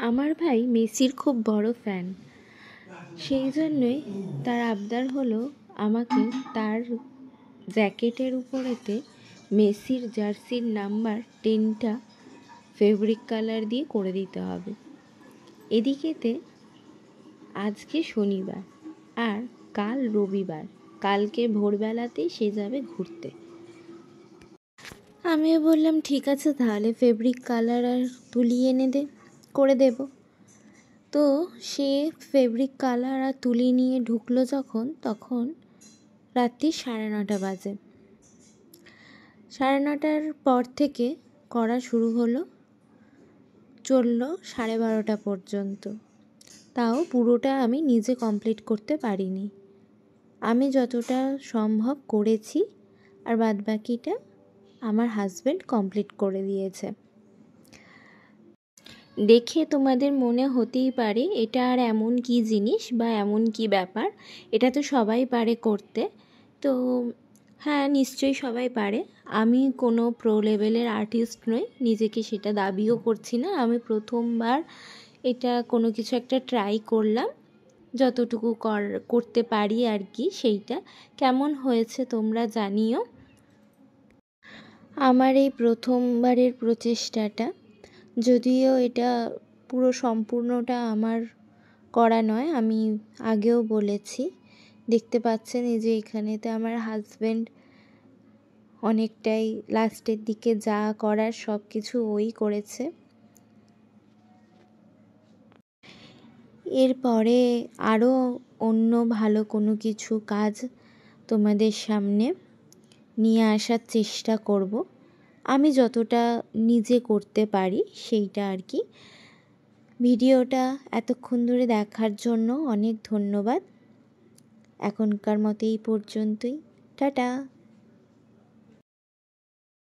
আমার ভাই মেসির খুব বড় ফ্যান। সেই জন্যই তার আবদার হলো আমাকে তার জ্যাকেটের উপরেতে মেসির জার্সির নাম্বার 10টা ফেব্রিক কালার দিয়ে করে দিতে হবে। এদিকেতে আজকে শনিবার আর কাল রবিবার, কালকে ভোরবেলাতেই সে যাবে ঘুরতে। আমিও বললাম ঠিক আছে, তাহলে ফেব্রিক কালার আর তুলি এনে করে দেব। তো সে ফেব্রিক কালার আর তুলি নিয়ে ঢুকলো তখন রাত্রি 9:30 বাজে। 9:30টার পর থেকে করা শুরু হলো, চললো 12:30 পর্যন্ত। তাও পুরোটা আমি নিজে কমপ্লিট করতে পারিনি। আমি যতটা সম্ভব করেছি আর বাদবাকিটা আমার হাজব্যান্ড কমপ্লিট করে দিয়েছে। দেখে তোমাদের মনে হতেই পারে এটা আর এমন কি জিনিস বা এমন কি ব্যাপার, এটা তো সবাই পারে করতে। তো হ্যাঁ, নিশ্চয়ই সবাই পারে। আমি কোনো প্রো লেভেলের আর্টিস্ট নই, নিজেকে সেটা দাবিও করছি না। আমি প্রথমবার এটা কোনো কিছু একটা ট্রাই করলাম, যতটুকু করতে পারি আর কি। সেইটা কেমন হয়েছে তোমরা জানিও। আমার এই প্রথমবারের প্রচেষ্টাটা, যদিও এটা পুরো সম্পূর্ণটা আমার করা নয়, আমি আগেও বলেছি। দেখতে পাচ্ছেন এই যে এখানেতে আমার হাজব্যান্ড অনেকটাই লাস্টের দিকে যা করার সব কিছু ওই করেছে। এরপরে আরও অন্য ভালো কোনো কিছু কাজ তোমাদের সামনে নিয়ে আসার চেষ্টা করব, আমি যতটা নিজে করতে পারি সেইটা আর কি। ভিডিওটা এতক্ষণ ধরে দেখার জন্য অনেক ধন্যবাদ। এখনকার মতো এই পর্যন্তই। টাটা।